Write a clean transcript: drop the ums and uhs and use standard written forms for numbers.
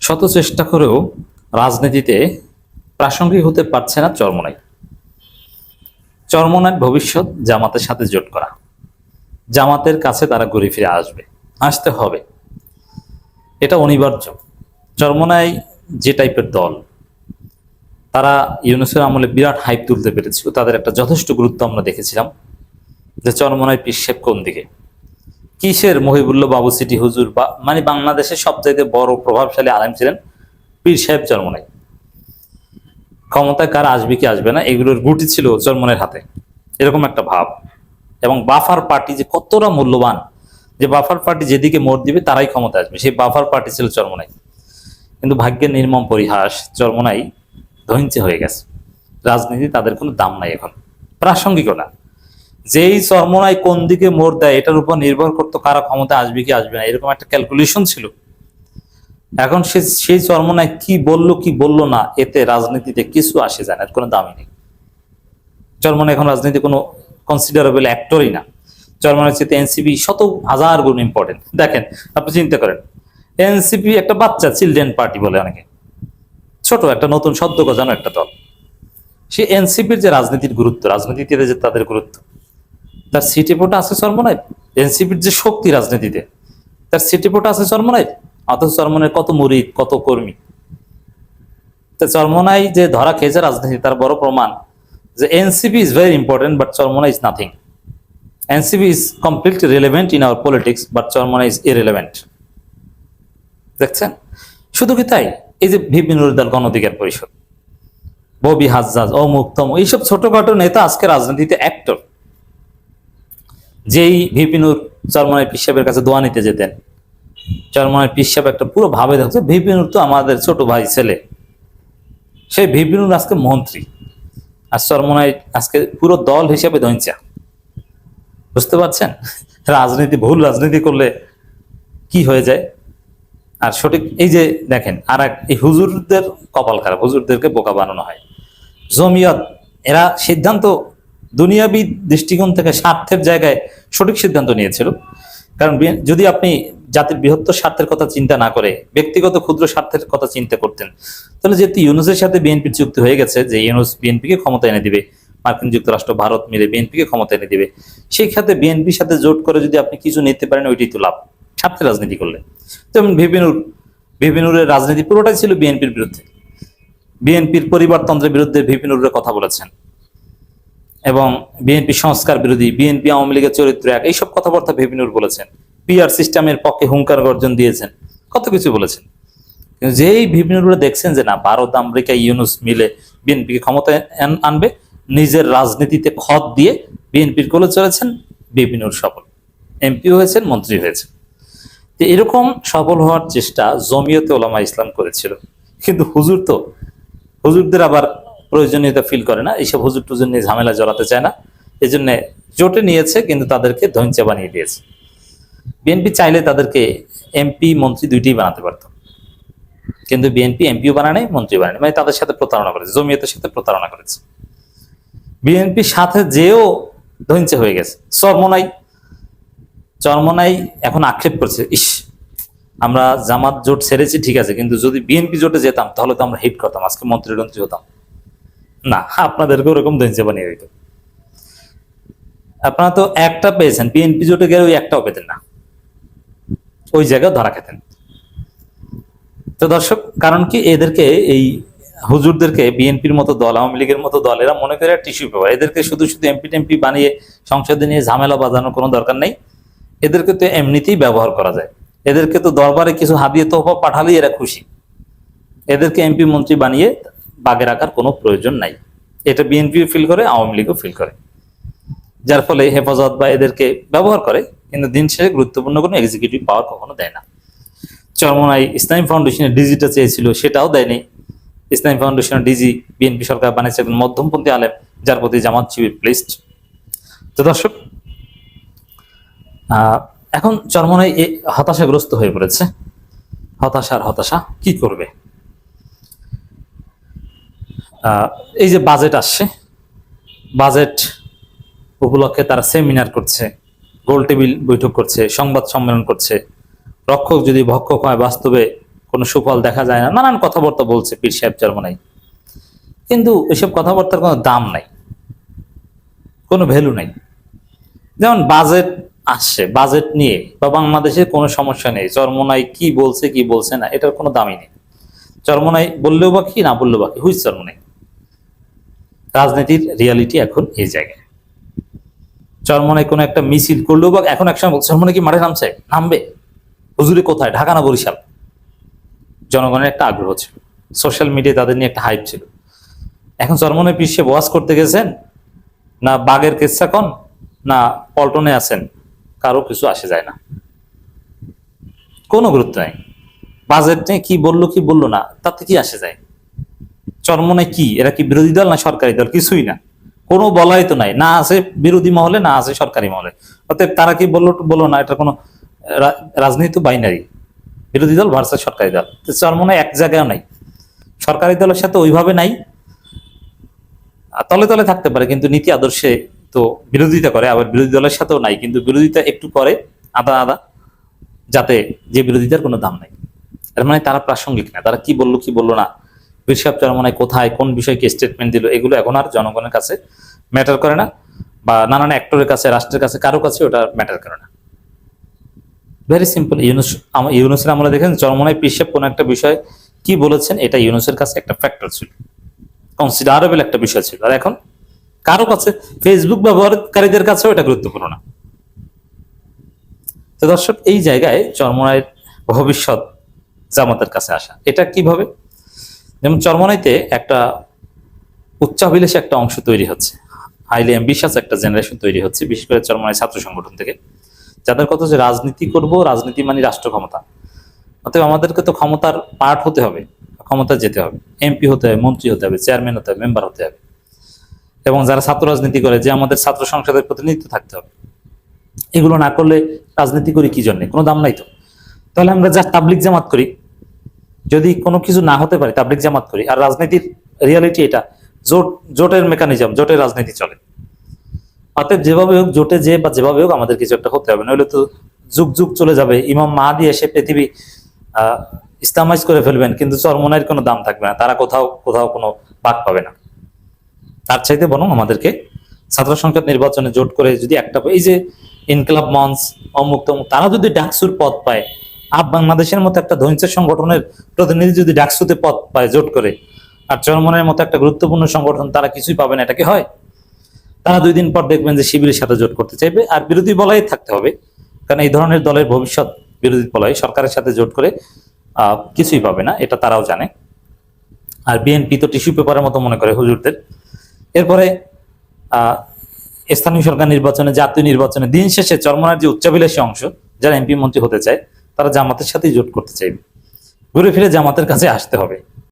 শত চেষ্টা করেও রাজনীতিতে প্রাসঙ্গিক হতে পারছে না চরমোনাই। চরমোনাইর ভবিষ্যৎ জামাতের সাথে জোট করা। জামাতের কাছে তারা ঘুরে ফিরে আসতে হবে, এটা অনিবার্য। চরমোনাই যে টাইপের দল, তারা ইউনূসের আমলে বিরাট হাইপ তুলতে পেরেছিল, তাদের একটা যথেষ্ট গুরুত্ব আমরা দেখেছিলাম যে চরমোনাই পীর সাহেব কোন দিকে, কিসের মহিবুল্লাহ বাবু সিটি হুজুর, বা মানে বাংলাদেশের সবচাইতে বড় প্রভাবশালী আলেম ছিলেন পীর সাহেব চরমোনাই। ক্ষমতায় কার আসবে কি আসবে না এগুলোর গুটি ছিল চরমোনাইয়ের হাতে, এরকম একটা ভাব। এবং বাফার পার্টি যে কতটা মূল্যবান, যে বাফার পার্টি যেদিকে মোড় দিবে তারাই ক্ষমতা আসবে, সেই বাফার পার্টি ছিল চরমোনাই। কিন্তু ভাগ্যের নির্মম পরিহাস, চরমোনাই ধৈর্য হয়ে গেছে। রাজনীতি তাদের কোনো দাম নাই এখন, প্রাসঙ্গিকও না। যেই চরমোনাই কোন দিকে মোড় দেয় এটার উপর নির্ভর করতো কারা ক্ষমতা আসবে কি আসবে না, এরকম একটা ক্যালকুলেশন ছিল। এখন সেই চরমোনাই কি বললো না, এতে রাজনীতিতে কিছু আসে যায় না, এর কোনো দামই নেই। চরমোনাই এখন রাজনীতি কোনো কনসিডারেবল অ্যাক্টরই না। চরমোনাই চেয়ে এনসিপি শত হাজার গুণ ইম্পর্টেন্ট। দেখেন, আপনি চিন্তা করেন, এনসিপি একটা বাচ্চা, চিলড্রেন পার্টি বলে অনেকে, ছোট একটা নতুন সদ্য গজানো একটা দল। সে এনসিপির যে রাজনীতির গুরুত্ব, রাজনীতিতে যে তাদের গুরুত্ব, তার সিটিপোটা আছে চরমোনাই। এনসিপির যে শক্তি রাজনীতিতে, তার সিটিপোটা আছে চরমোনাই। অথচ চরমোনাই কত মুরিদ, কত কর্মী। তো চরমোনাই যে ধরা খেয়েছে রাজনীতি, তার বড় প্রমাণ যে NCP is very important but Charmonai is nothing. NCP is completely relevant in our politics but Charmonai is irrelevant. দেখছেন? শুধু কি তাই, এই যে ভিপি নুরের দল গণ অধিকার পরিষদ, ববি হাজ্জাজ, মুক্তম, এইসব ছোটখাটো নেতা আজকে রাজনীতিতে অ্যাক্টর। যেই ভিপি নূর চরমোনাই পীর সাহেবের কাছে দোয়া নিতে যেতেন, চরমোনাই পীর সাহেব একটা পুরো ভাবে দেখছে ভিপি নূর তো আমাদের ছোট ভাই ছেলে, সেই ভিপি নূর আজকে মন্ত্রী, আর চরমোনাই আজকে পুরো দল হিসেবে ধৈর্যা। বুঝতে পারছেন রাজনীতি, ভুল রাজনীতি করলে কি হয়ে যায়। আর সঠিক, এই যে দেখেন, আর এক এই হুজুরদের কপাল খারাপ, হুজুরদেরকে বোকা বানানো হয়। জমিয়ত, এরা সিদ্ধান্ত দুনিয়াবি দৃষ্টিকোণ থেকে স্বার্থের জায়গায় সঠিক সিদ্ধান্ত নিয়েছিল। কারণ যদি আপনি জাতির বৃহত্তর স্বার্থের কথা চিন্তা না করে ব্যক্তিগত ক্ষুদ্র স্বার্থের কথা চিন্তা করতেন, তাহলে যেহেতু ইউনূসের সাথে বিএনপির চুক্তি হয়ে গেছে যে ইউনূস বিএনপিকে ক্ষমতা এনে দিবে, মার্কিন যুক্তরাষ্ট্র ভারত মিলে বিএনপিকে ক্ষমতা এনে দিবে, সেই ক্ষেত্রে বিএনপির সাথে জোট করে যদি আপনি কিছু নিতে পারেন, ওইটাই তো লাভ স্বার্থে রাজনীতি করলে। যেমন ভিপি নূরের রাজনীতি পুরোটাই ছিল বিএনপির বিরুদ্ধে, বিএনপির পরিবারতন্ত্রের বিরুদ্ধে ভিপি নূরের কথা বলেছেন, এবং বিএনপি সংস্কার বিরোধী, বিএনপি আওয়ামী লীগের চরিত্র এক, এইসব কথাবার্তা ভিপি নূর বলেছেন। পিআর সিস্টেমের পক্ষে হুঙ্কার গর্জন দিয়েছেন, কত কিছু বলেছেন। কিন্তু যেই ভিপি নূর দেখছেন যে না, ভারত আমেরিকা ইউনূস মিলে বিএনপিকে ক্ষমতায় আনবে, নিজের রাজনীতিতে খত দিয়ে বিএনপির কোলে চলেছেন, ভিপি নূর সফল, এমপি হয়েছেন, মন্ত্রী হয়েছেন। এরকম সফল হওয়ার চেষ্টা জমিয়তে ওলামা ইসলাম করেছিল। কিন্তু হুজুরদের আবার প্রয়োজনীয়তা ফিল করে না, এইসব হুজুর টুজুর নিয়ে ঝামেলা জড়াতে চায় না, এই জন্য জোটে নিয়েছে, কিন্তু তাদেরকে ধৈর্য বানিয়ে দিয়েছে। বিএনপি চাইলে তাদেরকে এমপি মন্ত্রী দুইটি বানাতে পারত, কিন্তু বিএনপি এমপিও বানায়, মন্ত্রী বানায়, মানে তাদের সাথে প্রতারণা করেছে, জমিয়তের সাথে প্রতারণা করেছে। বিএনপির সাথে যেও ধৈর্য হয়ে গেছে। চরমোনাই এখন আক্ষেপ করছে, ইস আমরা জামাত জোট ছেড়েছি ঠিক আছে, কিন্তু যদি বিএনপি জোটে যেতাম তাহলে তো আমরা হিট করতাম, আজকে মন্ত্রী হতাম না। আপনাদেরকে ওরকম ধৈর্য বানিয়ে দিত। আপনারা তো একটা পেয়েছেন, বিএনপি জোটে গেলে ওই একটাও পেতেন না, ওই জায়গায় ধরা খেতেন। তো দর্শক, কারণ কি, এদেরকে এই হুজুরদেরকে বিএনপির মতো দল, আওয়ামী লীগের মতো দল, এরা মনে করে টিস্যু পেপার। এদেরকে শুধু এমপি টেমপি বানিয়ে সংসদে নিয়ে ঝামেলা বাজানোর কোনো দরকার নেই। এদেরকে তো এমনিতেই ব্যবহার করা যায়। এদেরকে তো দরবারে কিছু হাদিয়ে তোহফা পাঠালেই এরা খুশি। এদেরকে এমপি মন্ত্রী বানিয়ে বাগে রাখার কোনো প্রয়োজন নাই। এটা বিএনপিও ফিল করে, আওয়ামী লীগও ফিল করে, যার ফলে হেফাজত বা এদেরকে ব্যবহার করে, কিন্তু দিন শেষে গুরুত্বপূর্ণ কোনো এক্সিকিউটিভ পাওয়ার কখনো দেয় না। চরমোনাই ইসলামী ফাউন্ডেশনের ডিজিটা চেয়েছিল, সেটাও দেয়নি। ইসলামী ফাউন্ডেশনের ডিজি বিএনপি সরকার বানিয়েছে একজন মধ্যমপন্থী আলেম, যার প্রতি জামাত শিবির প্লেসড। তো দর্শক, এখন চরমোনাই হতাশাগ্রস্ত হয়ে পড়েছে। হতাশা, কি করবে? এই যে বাজেট আসছে, বাজেট উপলক্ষে তারা সেমিনার করছে, গোল টেবিল বৈঠক করছে, সংবাদ সম্মেলন করছে। রক্ষক যদি ভক্ষক হয়, বাস্তবে কোনো সুফল দেখা যায় না, নানান কথাবার্তা বলছে পীর সাহেব চরমনাই। কিন্তু এসব কথাবার্তার কোনো দাম নাই, কোনো ভ্যালু নাই। যেমন বাজেট আসছে, বাজেট নিয়ে বা বাংলাদেশের কোনো সমস্যা নেই, চরমনাই কি বলছে কি বলছে না এটার কোনো দামই নেই। চরমনাই বললেও বা কি, না বললেও বা কি, হুইজ চরমনাই। রাজনীতির রিয়ালিটি এখন এই জায়গায়। চরমনাই কোনো একটা মিছিল করলেও বা, এখন একসময় চরমনাই কি মাঠে নামছে, নামবে, হুজুরে কোথায়, ঢাকা না বরিশাল, জনগণের একটা আগ্রহ ছিল, সোশ্যাল মিডিয়ায় তাদের নিয়ে একটা হাইপ ছিল। এখন চরমনাই পিছিয়ে ওয়াজ করতে গেছেন, না বাগের কেচ্ছা কন, না পল্টনে আছেন, কারো কিছু আসে যায় না, কোনো গুরুত্ব নাই। বাজেট নিয়ে কি বললো কি বললো না তাতে কি আসে যায়। চরমনাই কি, এরা কি বিরোধী দল না সরকারি দল, কিছুই না, কোনো বলাই তো নাই, না আছে বিরোধী মহলে না আছে সরকারি মহলে। অতএব তারা কি বললো বললো না, এটা কোনো রাজনীতি তো বাইনারি, বিরোধী দল ভার্সাস সরকারি দল। চরমনাই এক জায়গায় নাই, সরকারি দলের সাথে ওইভাবে নাই, তলে তলে থাকতে পারে কিন্তু নীতি আদর্শে তো বিরোধিতা করে, আবার বিরোধী দলের সাথেও নাই, কিন্তু বিরোধিতা একটু করে আদা আদা, যাতে যে বিরোধিতার কোনো দাম নাই। এর মানে তারা প্রাসঙ্গিক না, তারা কি বললো কি বললো না, পীর সাহেব চরমনাই কোথায় কোন বিষয়কে স্টেটমেন্ট দিল, এগুলো এখন আর জনগণের কাছে ম্যাটার করে না, বা নানান অ্যাক্টরের কাছে, রাষ্ট্রের কাছে, কারো কাছে ওটা ম্যাটার করে না। Very simple. ইউনুসের আমলে দেখেন চরমনাই পীর সাহেব কোন একটা বিষয় কি বলেছেন, এটা ইউনুসের কাছে একটা ফ্যাক্টর ছিল, কনসিডারেবল একটা বিষয় ছিল। আর এখন কারো কাছে, ফেসবুক ব্যবহারকারীদের কাছেও এটা গুরুত্বপূর্ণ না। তো দর্শক, এই জায়গায় চরমনাইয়ের ভবিষ্যৎ জামাতের কাছে আসা, এটা কিভাবে, যেমন চরমনাইতে একটা উচ্চাভিলাষী একটা অংশ তৈরি হচ্ছে, হাইলি অ্যাম্বিশাস একটা জেনারেশন তৈরি হচ্ছে, বিশেষ করে চরমনাই ছাত্র সংগঠন থেকে, যাদের কথা যে রাজনীতি করব, রাজনীতি মানে রাষ্ট্র ক্ষমতা, অতএব আমাদেরকে তো ক্ষমতার পার্ট হতে হবে, ক্ষমতা যেতে হবে, এমপি হতে হবে, মন্ত্রী হতে হবে, চেয়ারম্যান হতে হবে, মেম্বার হতে হবে, এবং যারা ছাত্র রাজনীতি করে যে আমাদের ছাত্র সংসদের প্রতিনিধিত্ব থাকতে হবে। এগুলো না করলে রাজনীতি করি কি জন্য, কোনো দাম নাই তো। তাহলে আমরা যা তাবলিগ জামাত করি, যদি কোনো কিছু না হতে পারে তাবলিগ জামাত করি। আর রাজনীতির রিয়ালিটি এটা, জোটের মেকানিজম, জোটের রাজনীতি চলে। অতএব যেভাবে হোক জোটে যে বা যেভাবে হোক আমাদের কিছু একটা হতে হবে, নইলে তো যুগ যুগ চলে যাবে, ইমাম মাহাদি এসে পৃথিবী ইসলামাইজ করে ফেলবেন, কিন্তু চরমনাইয়ের কোনো দাম থাকবে না, তারা কোথাও কোথাও কোনো ভাগ পাবে না। তার চাইতে বরং আমাদেরকে ছাত্র সংসদ নির্বাচনে জোট করে যদি একটা, এই যে ইনকলাব মঞ্চ, অমুক তমুক, তারা যদি ডাকসুর পদ পায়, বাংলাদেশের মতো একটা ধ্বংসের সংগঠনের প্রতিনিধি যদি ডাকসুতে পদ পায় জোট করে, আর চরমনাইয়ের মতো একটা গুরুত্বপূর্ণ সংগঠন তারা কিছুই পাবে না, এটা কি হয়? তারা 2 দিন পর দেখবেন যে শিবিরের সাথে জোট করতে চাইবে, আর বিরোধী বলয়ে থাকতে হবে, কারণ এই ধরনের দলের ভবিষ্যৎ বিরোধী বলয়, সরকারের সাথে জোট করে কিছুই পাবে না, এটা তারাও জানে। আর বিএনপি তো টিস্যু পেপারের মতো মনে করে হুজুরদের। এরপরে স্থানীয় সরকার নির্বাচনে, জাতীয় নির্বাচনে, দিন শেষে চরমনাইয়ের যে উচ্চাভিলাষী অংশ, যারা এমপি মন্ত্রী হতে চায়, তারা জামাতের সাথেই জোট করতে চাইবে, ঘুরে ফিরে জামাতের কাছে আসতে হবে।